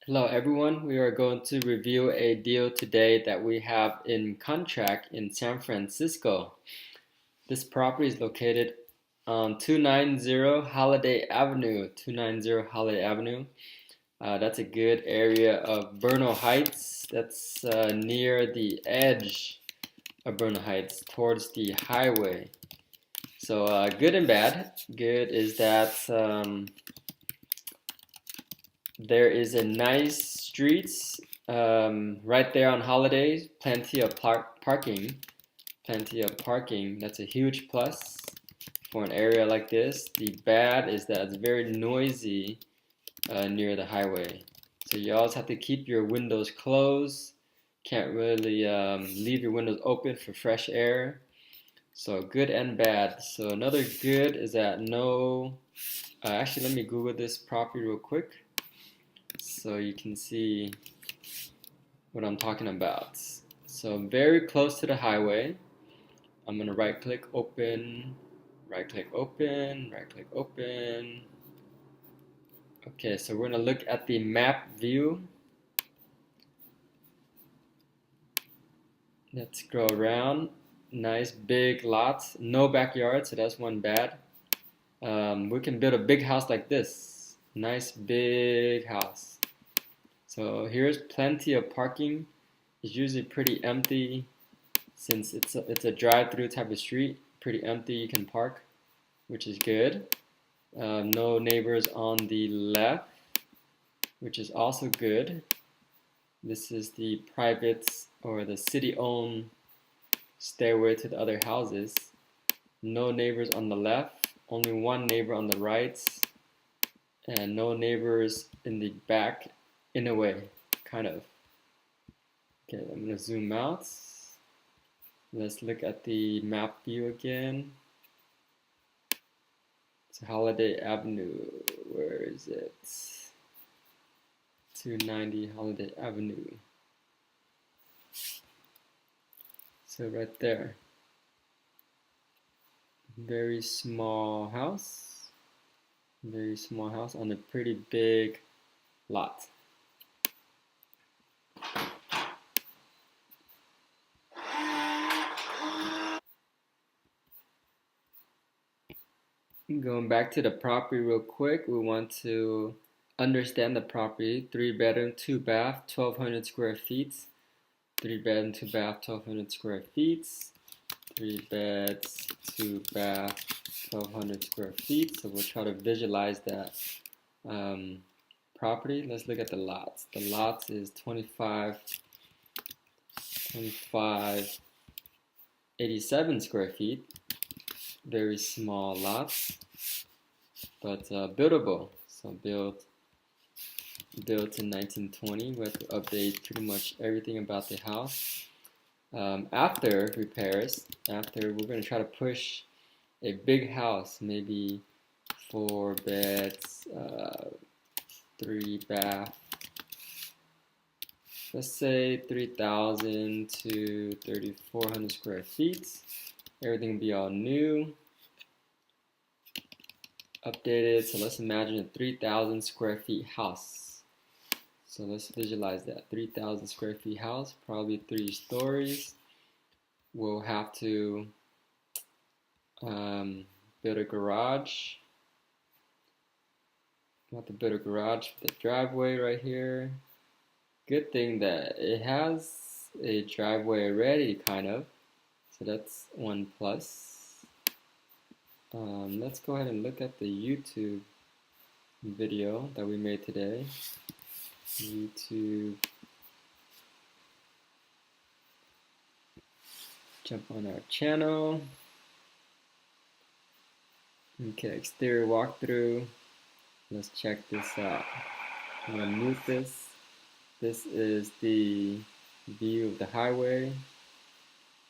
Hello everyone, we are going to review a deal today that we have in contract in San Francisco. This property is located on 290 Holladay Avenue. 290 Hollday Avenue. That's a good area of Bernal Heights. That's near the edge of Bernal Heights towards the highway. So good and bad. Good is that there is a nice streets right there on Holidays. Plenty of parking. Plenty of parking. That's a huge plus for an area like this. The bad is that it's very noisy near the highway. So you always have to keep your windows closed. Can't really leave your windows open for fresh air. So good and bad. So another good is that no. Actually, let me Google this property real quick so you can see what I'm talking about. So very close to the highway. I'm gonna right click open, right click open, right click open. Okay, so we're gonna look at the map view. Let's go around. Nice big lots, no backyard, so that's one bad. We can build a big house like this. Nice big house. So here's plenty of parking. It's usually pretty empty since it's a drive-through type of street. Pretty empty, you can park, which is good. No neighbors on the left, which is also good. This is the private or the city-owned stairway to the other houses. No neighbors on the left, only one neighbor on the right, and no neighbors in the back, in a way, kind of. Okay, I'm gonna zoom out. Let's look at the map view again. It's Hollday Avenue. Where is it? 290 Hollday Avenue. So right there. Very small house. Very small house on a pretty big lot. Going back to the property real quick, we want to understand the property. 3 bedroom, 2 bath, 1,200 square feet. 3 bedroom, 2 bath, 1,200 square feet. 3 beds, 2 bath, 1,200 square feet. So we'll try to visualize that property. Let's look at the lots. The lots is 25, 87 square feet. Very small lots, but buildable. So built in 1920. We have to update pretty much everything about the house. After repairs, we're going to try to push a big house, maybe 4 beds, 3 bath. Let's say 3,000 to 3,400 square feet. Everything will be all new, updated. So let's imagine a 3,000 square feet house. So let's visualize that 3,000 square feet house, probably 3 stories. We'll have to build a garage. We'll have to build a garage with the driveway right here. Good thing that it has a driveway already, kind of. So that's one plus. Let's go ahead and look at the YouTube video that we made today. YouTube. Jump on our channel. Okay, exterior walkthrough. Let's check this out. I'm gonna mute this. This is the view of the highway.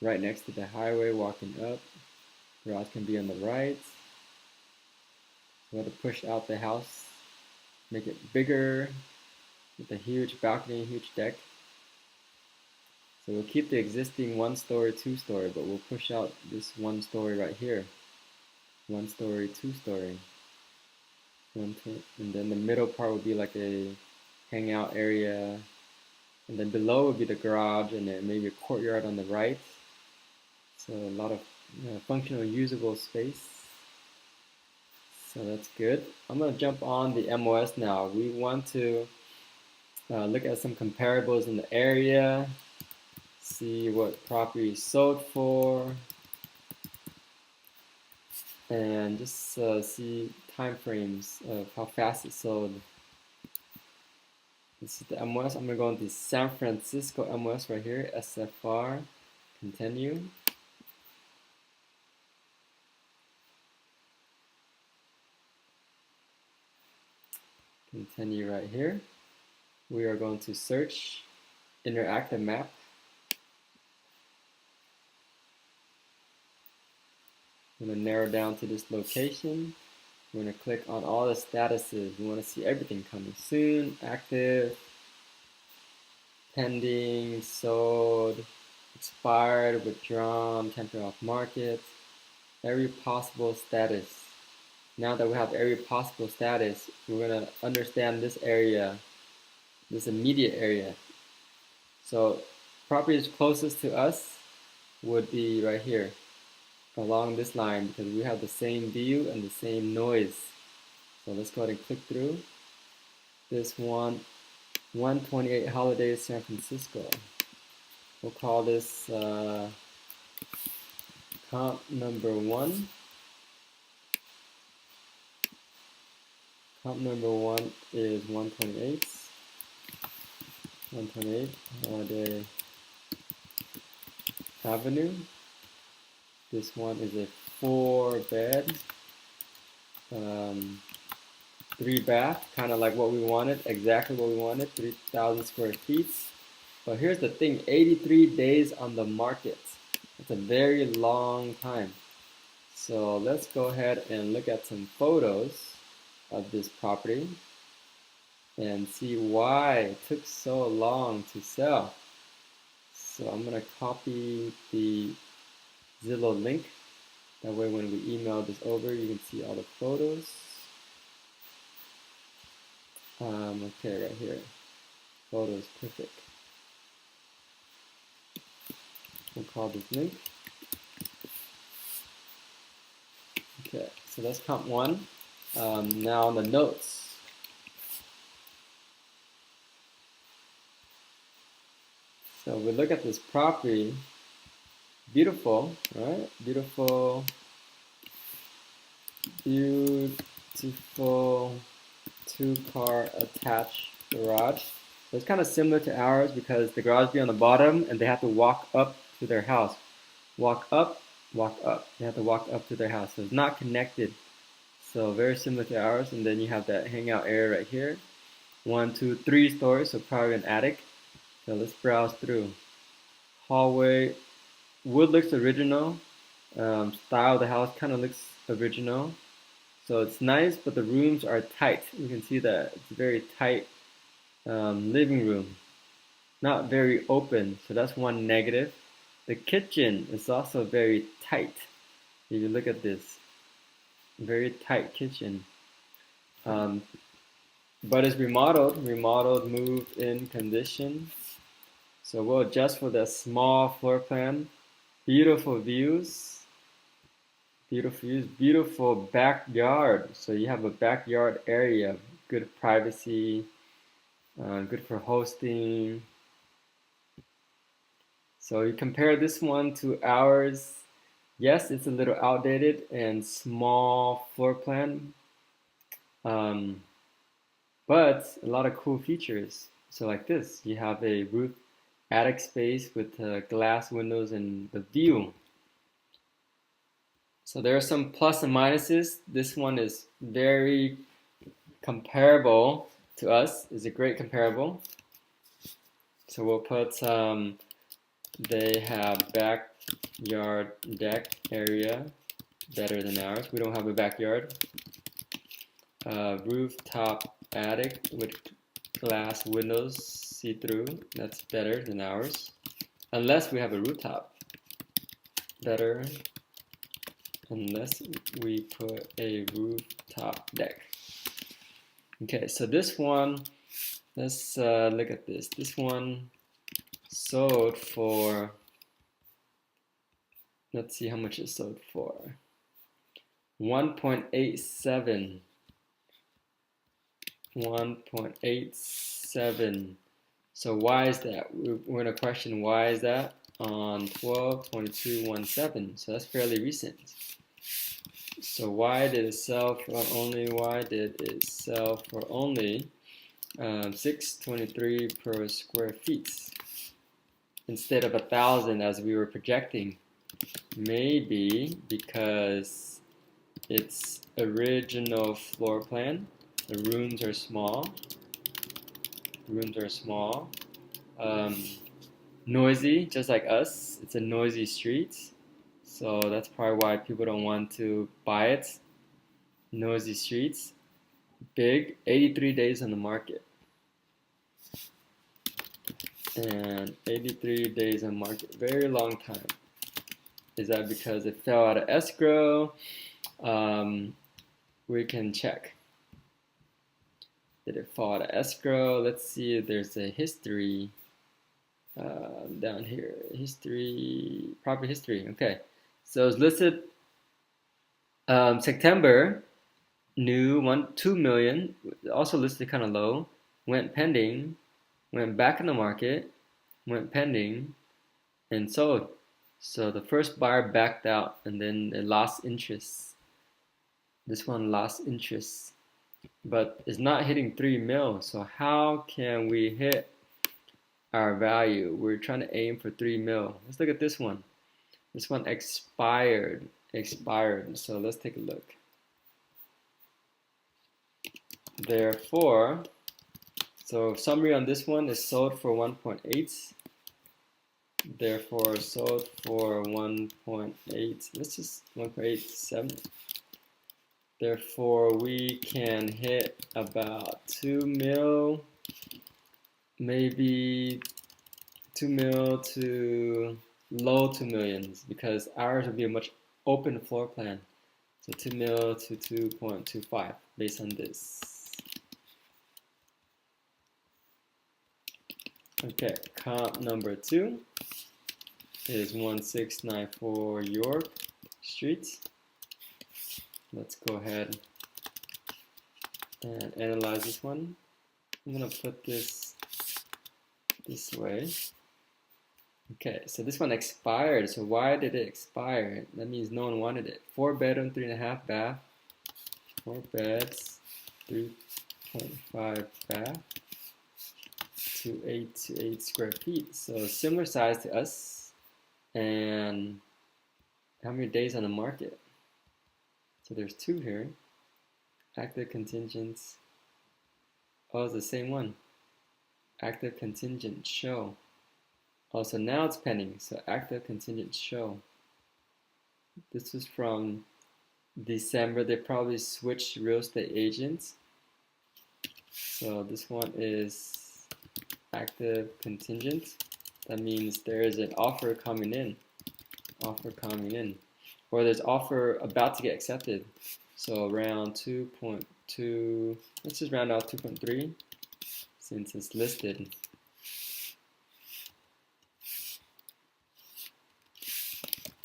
Right next to the highway, walking up. Garage can be on the right. We have to push out the house, make it bigger with a huge balcony, huge deck. So we'll keep the existing 1-story, 2-story, but we'll push out this 1-story right here. 1-story, 2-story. And then the middle part will be like a hangout area, and then below would be the garage, and then maybe a courtyard on the right. So a lot of functional, usable space. So that's good. I'm gonna jump on the MOS now. We want to look at some comparables in the area, see what property sold for, and just see time frames of how fast it sold. This is the MOS. I'm gonna go into San Francisco MOS right here, SFR, continue. Continue right here. We are going to search interactive map. I'm going to narrow down to this location. We're going to click on all the statuses. We want to see everything coming soon, active, pending, sold, expired, withdrawn, temporary off market, every possible status. Now that we have every possible status, we're going to understand this area, this immediate area. So properties closest to us would be right here along this line because we have the same view and the same noise. So let's go ahead and click through this one, 128 Holiday San Francisco. We'll call this comp number 1. Comp number 1 is 128. 128 Holladay Avenue. This one is a 4-bed, 3-bath, kind of like what we wanted, exactly what we wanted, 3,000 square feet. But here's the thing, 83 days on the market. It's a very long time. So let's go ahead and look at some photos of this property and see why it took so long to sell. So I'm going to copy the Zillow link. That way when we email this over, you can see all the photos. Okay, right here. Photos, perfect. We'll call this link. Okay, so that's comp 1. Now on the notes. So we look at this property. Beautiful, right? Beautiful, beautiful 2-car attached garage. So it's kind of similar to ours because the garage be on the bottom and they have to walk up to their house. Walk up, walk up. They have to walk up to their house. So it's not connected. So very similar to ours. And then you have that hangout area right here. 1, 2, 3 stories, so probably an attic. So let's browse through. Hallway. Wood looks original. Style of the house kind of looks original. So it's nice, but the rooms are tight. You can see that it's a very tight living room. Not very open, so that's one negative. The kitchen is also very tight. If you look at this, very tight kitchen. But it's remodeled, moved in condition. So we'll adjust for the small floor plan. Beautiful views, beautiful backyard. So you have a backyard area, good privacy, good for hosting. So you compare this one to ours. Yes, it's a little outdated and small floor plan, but a lot of cool features. So like this, you have a roof attic space with glass windows and the view. So there are some plus and minuses. This one is very comparable to us. It's a great comparable. So we'll put they have backyard deck area better than ours. We don't have a backyard. Rooftop attic with glass windows, see-through. That's better than ours. Unless we have a rooftop. Better. Unless we put a rooftop deck. Okay, so this one Let's look at this. This one sold for, let's see how much it sold for. 1.87. 1.87. So why is that? We're going to question why is that on 12/22/17. So that's fairly recent. So why did it sell for only? Why did it sell for only 623 per square feet instead of 1,000 as we were projecting? Maybe because its original floor plan, the rooms are small. Rooms are small. Noisy, just like us. It's a noisy street. So that's probably why people don't want to buy it. Noisy streets. Big, 83 days on the market. And 83 days on market, very long time. Is that because it fell out of escrow? We can check. Did it fall out of escrow? Let's see if there's a history down here. History, property history. Okay, so it's listed September. New 2 million. Also listed kind of low. Went pending. Went back in the market. Went pending, and sold. So the first buyer backed out, and then it lost interest. This one lost interest, but it's not hitting 3 mil. So how can we hit our value? We're trying to aim for 3 mil. Let's look at this one. This one expired. So let's take a look. Therefore, so summary on this one is sold for 1.8. Therefore, sold for 1.8. Let's just 1.87. Therefore, we can hit about 2 mil, maybe 2 mil to low 2 millions, because ours would be a much open floor plan. So 2 mil to 2.25 based on this. Okay, comp number 2 is 1694 York Street. Let's go ahead and analyze this one. I'm gonna put this way. Okay, so this one expired. So why did it expire? That means no one wanted it. 4 bedroom, 3.5 bath. 4 beds, 3.5 bath. 2.8 square feet. So similar size to us. And how many days on the market? So there's 2 here. Active contingents. Oh, it's the same one. Active contingent show. Oh, so now it's pending. So active contingent show. This was from December. They probably switched real estate agents. So this one is active contingent. That means there is an offer coming in. Offer coming in. Or there's offer about to get accepted. So around 2.2, let's just round out 2.3 since it's listed.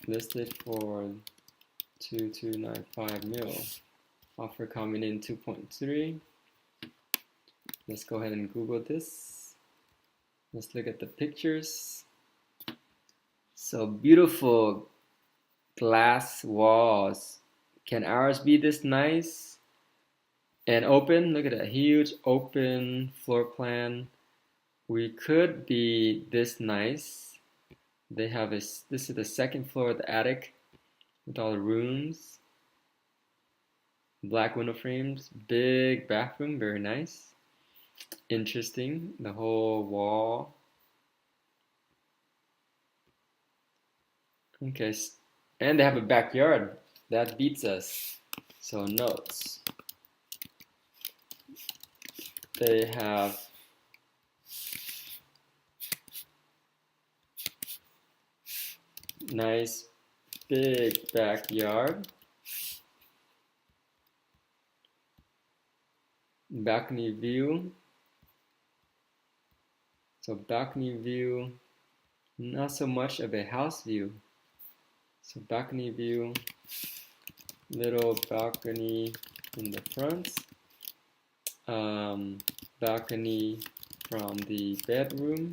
Listed for 2.295 mil. Offer coming in 2.3. Let's go ahead and Google this. Let's look at the pictures. So beautiful glass walls. Can ours be this nice and open? Look at that huge open floor plan. We could be this nice. They have this is the second floor of the attic with all the rooms. Black window frames, big bathroom, very nice. Interesting, the whole wall. Okay, and they have a backyard. That beats us. So notes. They have nice big backyard. Balcony view. So balcony view, not so much of a house view. So balcony view, little balcony in the front, balcony from the bedroom.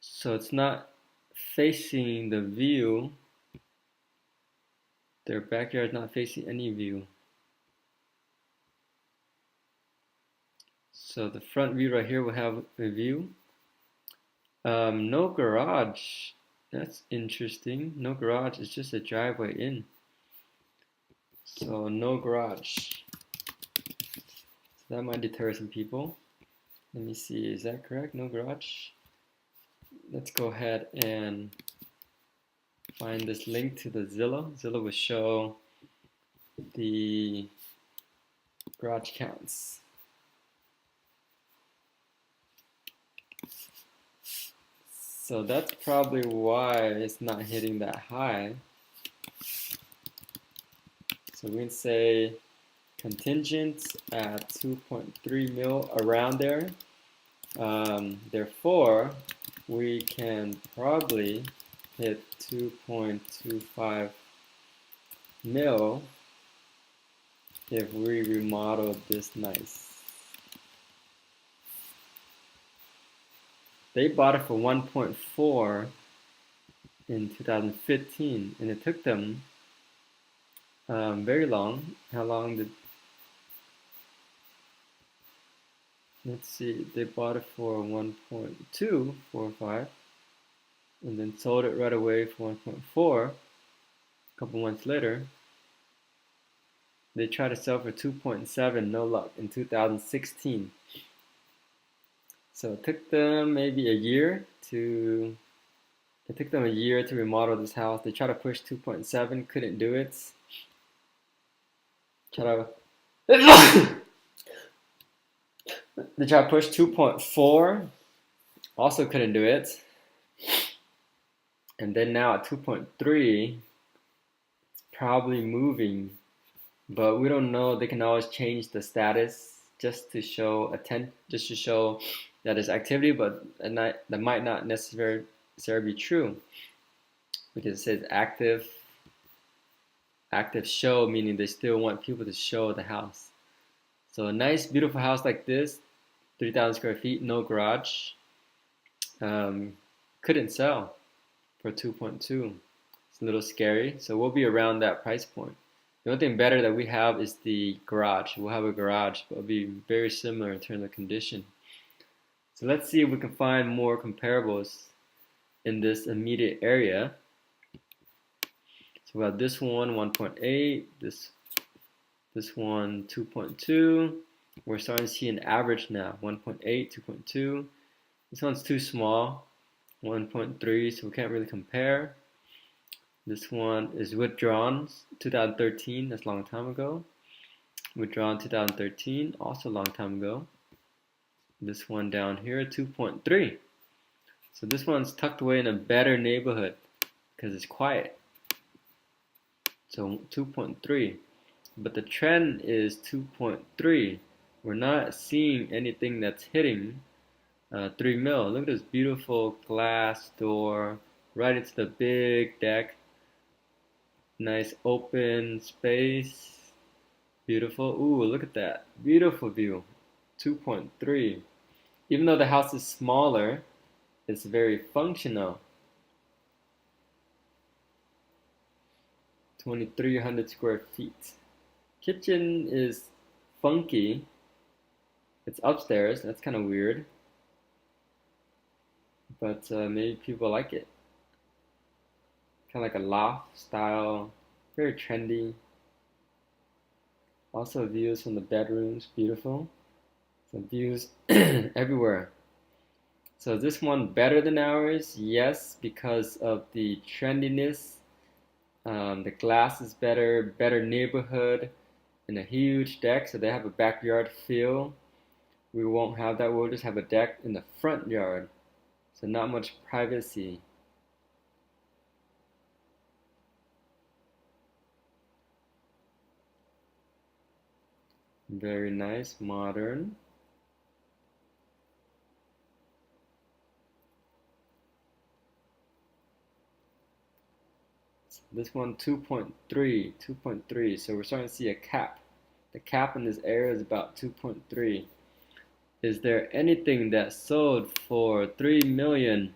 So it's not facing the view. Their backyard is not facing any view. So the front view right here will have a view. No garage. That's interesting. No garage. It's just a driveway in. So no garage. So that might deter some people. Let me see. Is that correct? No garage. Let's go ahead and find this link to the Zillow. Zillow will show the garage counts. So that's probably why it's not hitting that high. So we can say contingent at 2.3 mil, around there. Therefore, we can probably hit 2.25 mil if we remodel this nice. They bought it for 1.4 in 2015, and it took them very long. How long did? Let's see. They bought it for 1.245, and then sold it right away for 1.4. A couple months later, they tried to sell for 2.7. No luck in 2016. So it took them maybe a year to. It took them a year to remodel this house. They tried to push 2.7, couldn't do it. They tried to push 2.4, also couldn't do it. And then now at 2.3, it's probably moving, but we don't know. They can always change the status just to show that there's activity, but that might not necessarily be true, because it says active show, meaning they still want people to show the house. So a nice beautiful house like this, 3,000 square feet, no garage, couldn't sell for 2.2. It's a little scary, so we'll be around that price point. The only thing better that we have is the garage. We'll have a garage, but it'll be very similar in terms of condition. So let's see if we can find more comparables in this immediate area. So we have this one 1.8, this one 2.2. We're starting to see an average now, 1.8, 2.2. This one's too small, 1.3, so we can't really compare. This one is withdrawn 2013, that's a long time ago. Withdrawn 2013, also a long time ago. This one down here, 2.3. So this one's tucked away in a better neighborhood because it's quiet. So 2.3, but the trend is 2.3. We're not seeing anything that's hitting 3 mil. Look at this beautiful glass door right into the big deck. Nice open space. Beautiful. Ooh, look at that. Beautiful view. 2.3. Even though the house is smaller, it's very functional. 2,300 square feet. Kitchen is funky. It's upstairs. That's kind of weird. But maybe people like it. Kind of like a loft style. Very trendy. Also views from the bedrooms. Beautiful. Some views everywhere. So is this one better than ours? Yes, because of the trendiness. The glass is better neighborhood, and a huge deck, so they have a backyard feel. We won't have that. We'll just have a deck in the front yard, so not much privacy. Very nice, modern. This one 2.3, 2.3. So we're starting to see a cap. The cap in this area is about 2.3. Is there anything that sold for 3 million?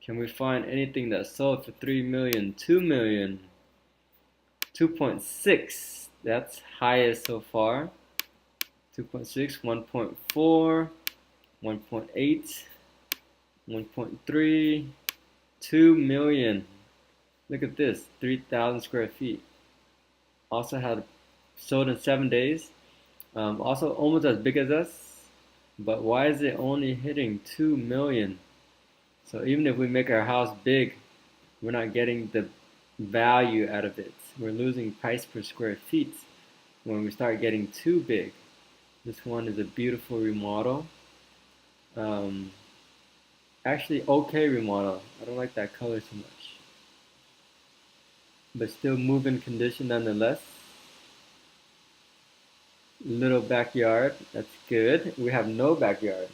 Can we find anything that sold for 3 million? 2 million? 2.6. That's highest so far. 2.6, 1.4, 1.8, 1.3, 2 million. Look at this, 3,000 square feet. Also had sold in 7 days. Also almost as big as us, but why is it only hitting 2 million? So even if we make our house big, we're not getting the value out of it. We're losing price per square feet when we start getting too big. This one is a beautiful remodel. Actually, okay remodel. I don't like that color so much, but still move-in condition nonetheless. Little backyard, that's good. We have no backyard.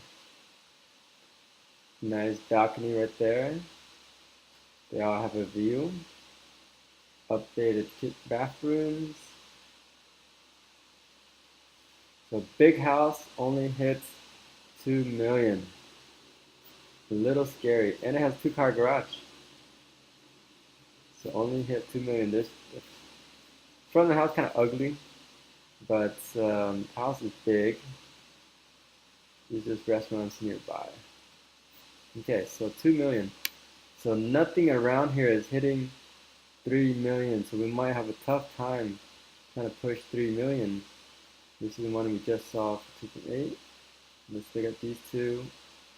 Nice balcony right there. They all have a view. Updated bathrooms. So big house only hits 2 million. A little scary, and it has 2-car garage. So only hit 2 million. This front of the house kind of ugly, but house is big. There's just restaurants nearby. Okay, so 2 million. So nothing around here is hitting 3 million. So we might have a tough time trying to push 3 million. This is the one we just saw for 2.8. Let's look at these two.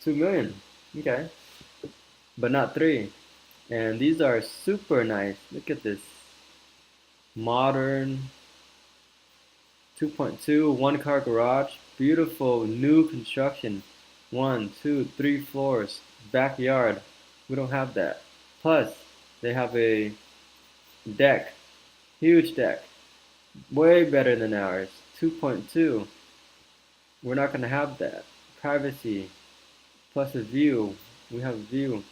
2 million. Okay. But not 3. And these are super nice. Look at this. Modern 2.2, 1-car garage. Beautiful new construction. 1, 2, 3 floors. Backyard. We don't have that. Plus, they have a deck. Huge deck. Way better than ours. 2.2. We're not going to have that. Privacy. Plus a view. We have a view.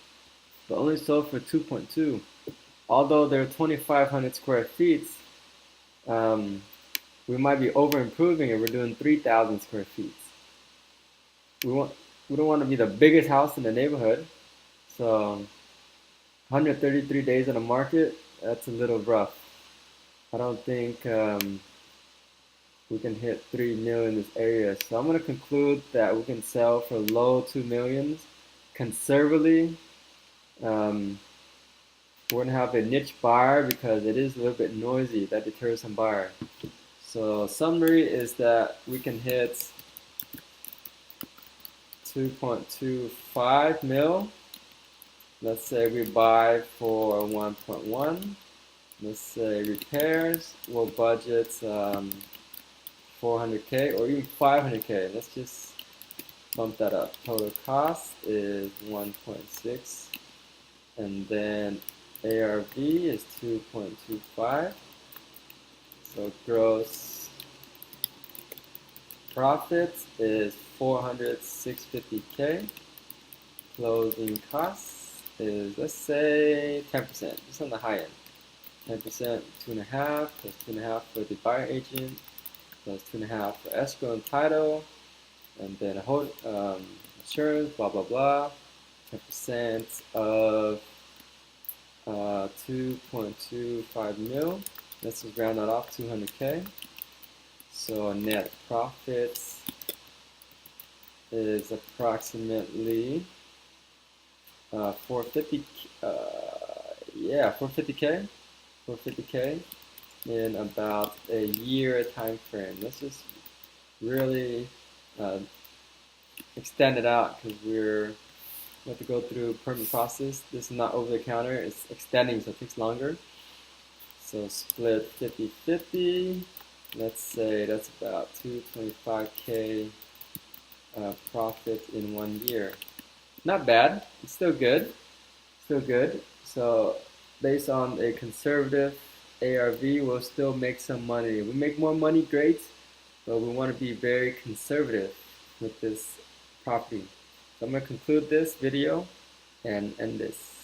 But only sold for 2.2. Although they're 2,500 square feet, we might be over improving if we're doing 3,000 square feet. We don't want to be the biggest house in the neighborhood. So 133 days on the market, that's a little rough. I don't think we can hit 3 million in this area. So I'm going to conclude that we can sell for low 2 millions conservatively. We're going to have a niche buyer because it is a little bit noisy. That deters some buyer. So summary is that we can hit 2.25 mil. Let's say we buy for 1.1. Let's say repairs, we'll budget 400K or even 500K. Let's just bump that up. Total cost is 1.6, and then ARV is 2.25. So gross profit is 650K. Closing costs is, let's say, 10%, just on the high end. 10%, 2.5 plus 2.5 for the buyer agent, plus 2.5 for escrow and title, and then a whole insurance, blah blah blah. 10% of 2.25 mil. Let's just round that off, 200K. So net profits is approximately 450. Yeah, 450K. 450K in about a year time frame. Let's just really extend it out because we have to go through permit process. This is not over the counter, it's extending, so it takes longer. So split 50-50. Let's say that's about 225K profit in 1 year. Not bad. It's still good. Still good. So based on a conservative ARV, we'll still make some money. If we make more money, great. but we want to be very conservative with this property. So I'm going to conclude this video and end this.